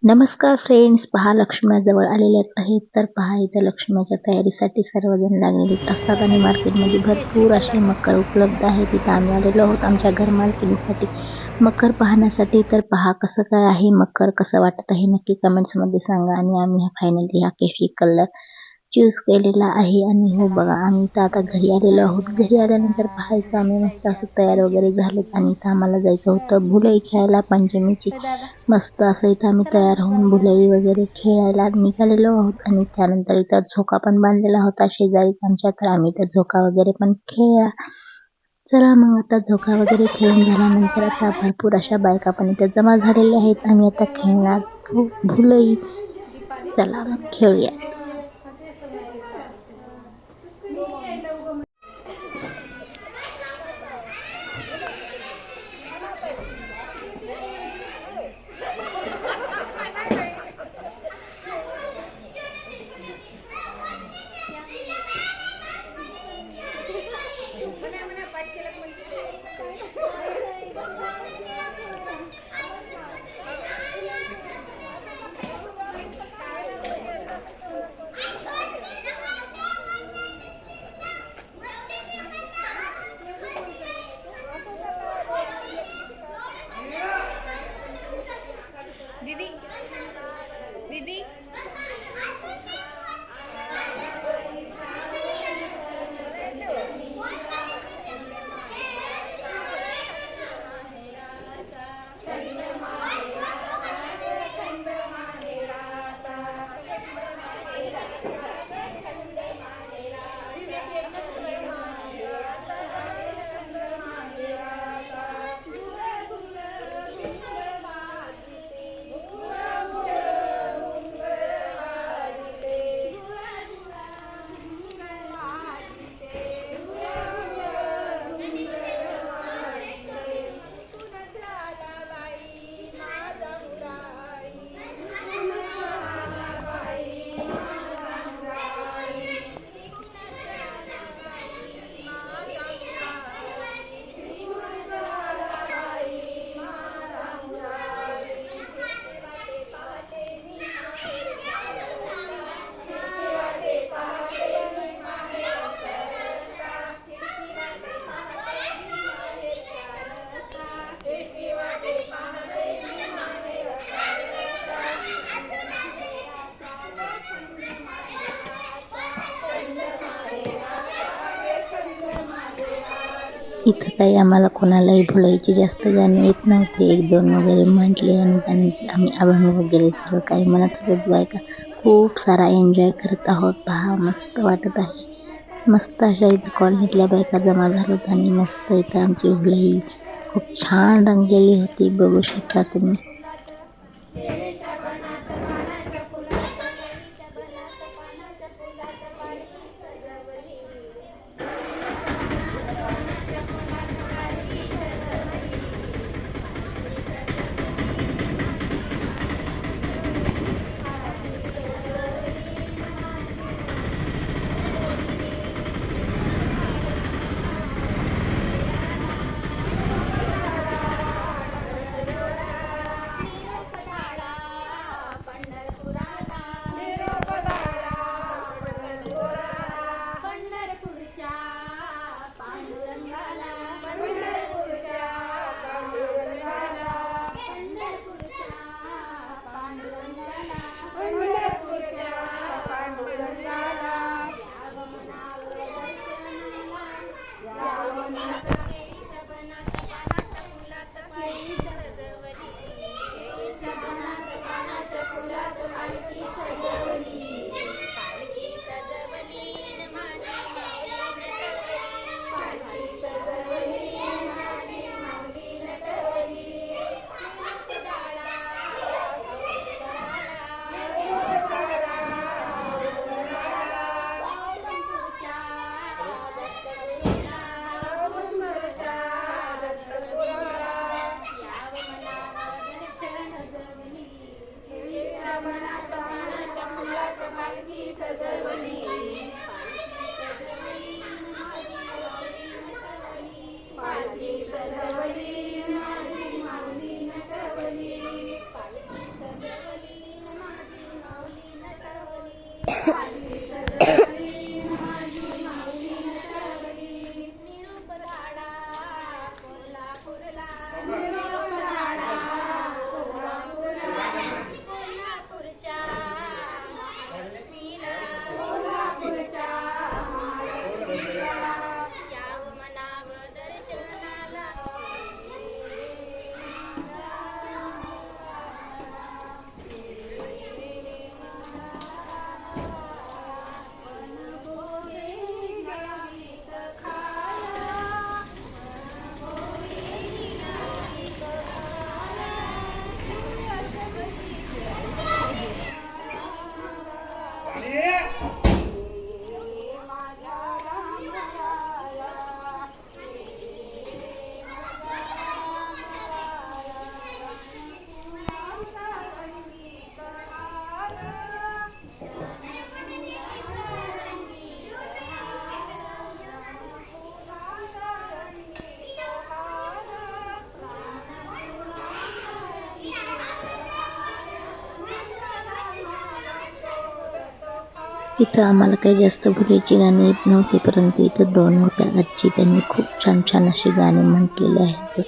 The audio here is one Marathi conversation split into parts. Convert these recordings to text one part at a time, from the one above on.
नमस्कार फ्रेंड्स, पहा लक्ष्म्या जवळ आलेल्याच आहेत. तर पहा इथं लक्ष्म्याच्या तयारीसाठी सर्वजण लागलेलेच असतात आणि मार्केटमध्ये भरपूर असे मकर उपलब्ध आहेत. तिथं आम्ही आलेलो आहोत आमच्या घरमालकीणीसाठी मकर पाहण्यासाठी. तर पहा कसं काय आहे मकर, कसं वाटत आहे नक्की कमेंट्समध्ये सांगा. आणि आम्ही फायनली हा केशरी कलर चूज केलेला आहे. आणि हो बघा, आम्ही तर आता घरी आलेलो आहोत. घरी आल्यानंतर पाहायचं आम्ही मस्त असं तयार वगैरे झालोत आणि इथं आम्हाला जायचं होतं भुलई खेळायला पंचमीची. मस्त असं इथं आम्ही तयार होऊन भुलई वगैरे खेळायला निघालेलो आहोत. आणि त्यानंतर इथं झोका पण बांधलेला होता शेजारी आमच्या, तर आम्ही तर झोका वगैरे पण खेळला. चला मग आता झोका वगैरे खेळून झाल्यानंतर आता भरपूर अशा बायका पण इथे जमा झालेल्या आहेत. आम्ही आता खेळणार भुलई. चला मग खेळूया. दीदी दीदी इथं काही आम्हाला कोणालाही भुलायची जास्त गाणी येत नव्हते. एक दोन वगैरे म्हटले आणि आम्ही अभंग वगैरे सर्व काही म्हणत होतो. बायका खूप सारा एन्जॉय करत आहोत. पहा मस्त वाटत आहे. मस्त अशा इथं कॉलनीतल्या बायका जमा झालोत आणि मस्त इथं आमची भुलाई खूप छान रंगलेली होती, बघू शकता तुम्ही. इथं आम्हाला काही जास्त भुलेची गाणी येत नव्हती, परंतु इथं 2 होत्या आजी, त्यांनी खूप छान छान अशी गाणी म्हटलेली आहेत.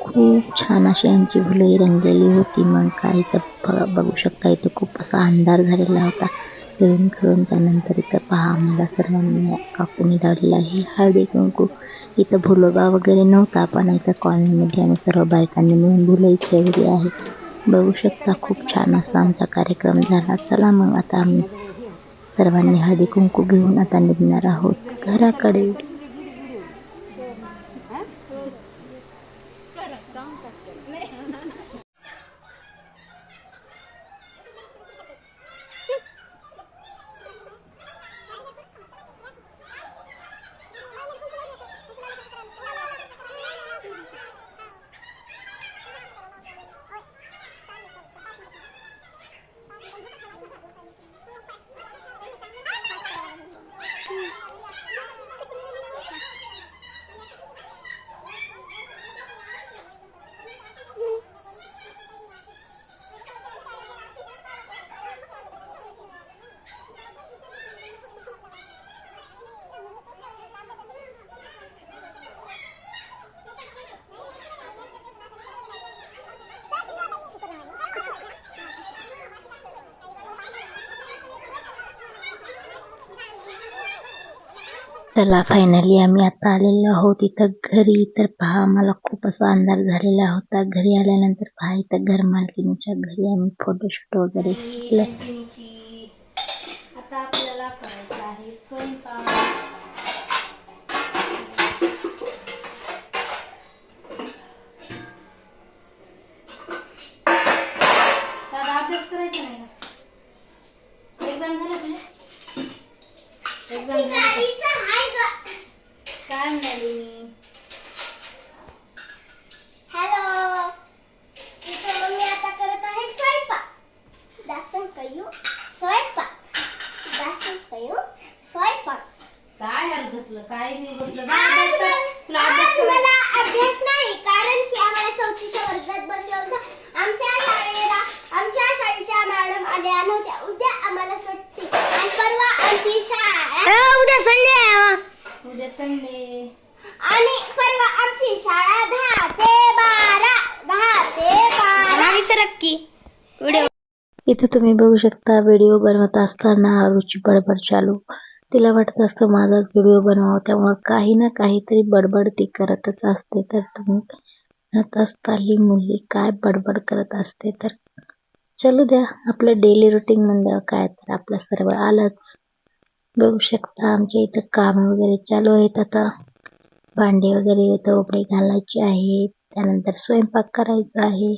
खूप छान अशी आमची भुलई रंगलेली होती. मग काय इथं बघू शकता, इथं खूप असा अंधार झालेला होता खेळून त्यानंतर इथं पहा आम्हाला सर्वांनी काकूनी लावलेलं आहे हळदी कुंकू. इथं भुलोबा वगैरे नव्हता, पण इथं कॉलनीमध्ये आम्ही सर्व बायकांनी मिळून भुलई खेळली आहे. बघू शकता खूप छान असा आमचा कार्यक्रम झाला. चला मग आता आम्ही सर्वांनी हळदी कुंकू घेऊन आता निघणार आहोत घराकडे. चला फायनली आम्ही आता आलेलो आहोत इथं घरी. तर पहा आम्हाला खूप असा अंधार झालेला होता. घरी आल्यानंतर पहा इथं घर मालकीणीच्या घरी आम्ही फोटोशूट वगैरे केलं. आता आपल्याला करायचं आहे स्वयंपाक. दादा अभ्यास करायचा नाही ना? एक्झाम झाला तुझ्या? एक्झाम झाली काय म्हणाली मी? हॅलो, इथं मम्मी आता करत आहे स्वयंपाक. दासन कयू स्वयंपाक, दासन कयू स्वयंपाक. काय आज बसलं काय मी बसलं आज तुला अभ्यास आज मला अभ्यास नाही, कारण की आम्हाला 4थीच्या वर्गात बसवलं होतं. आमच्या शाळेच्या मॅडम आल्या नव्हत्या. उद्या आम्हाला सुट्टी आणि परवा आमची शाळा. उद्या संडे आहे. उद्या संडे आणि परवा आमची शाळा 10 ते 12. 10 ते 12 सरक्की व्हिडिओ. इथं तुम्ही बघू शकता व्हिडिओ बनवत असताना रुची बडबड चालू. तिला वाटत असतं माझाच व्हिडिओ बनवावा, त्यामुळे काही ना काहीतरी बडबड ती करतच असते. तर तुम्ही म्हणत असताल ही मुलगी काय बडबड करत असते. तर चलू द्या, आपलं डेली रुटीन म्हणजे काय तर आपलं सर्व आलंच. बघू शकता आमच्या इथं काम वगैरे चालू आहेत. आता भांडे वगैरे कपडे घालायचे आहेत, त्यानंतर स्वयंपाक करायचा आहे.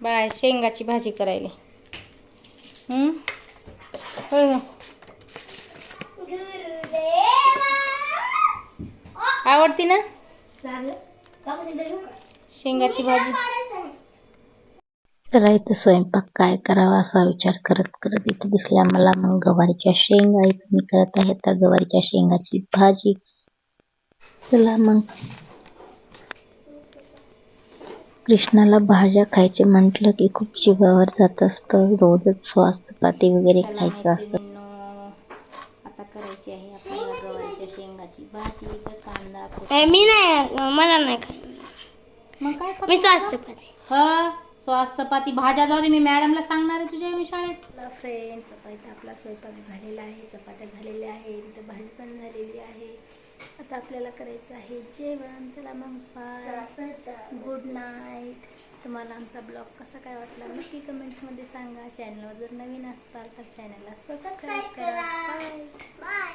बाय शेंगाची भाजी करायला. होय हो. आवडती ना शेंगाची भाजी? चला इथं स्वयंपाक काय करावा असा विचार करत करत इथे दिसल्या मला मग गवारीच्या शेंगा. इथं मी करत आहे त्या गवारीच्या शेंगाची भाजी. चला मग कृष्णाला भाज्या खायचे म्हटलं की खूप जीवावर जात असतं. रोजच श्वास चपाती वगैरे खायचं असतं. आता करायची आहे आपल्याला गवारीच्या शेंगाची भाजी. तर कांदा मी नाही, मला नाही मग काय मी श्वास चपाती. श्वास चपाती भाज्या जाऊ दे, मी मॅडमला सांगणार आहे तुझ्या मी शाळेत. फ्रेंड्स चपाती आपला स्वयंपाक झालेला आहे. चपात्या झालेल्या आहेत, इथं भाजी पण झालेली आहे. आता आपल्याला करायचं आहे जेवण. चला मग बाय, गुड नाईट. तुम्हाला आमचा ब्लॉग कसा काय वाटला नक्की कमेंट्समध्ये सांगा. चॅनलवर जर नवीन असताल तर चॅनलला सबस्क्राईब करा. बाय.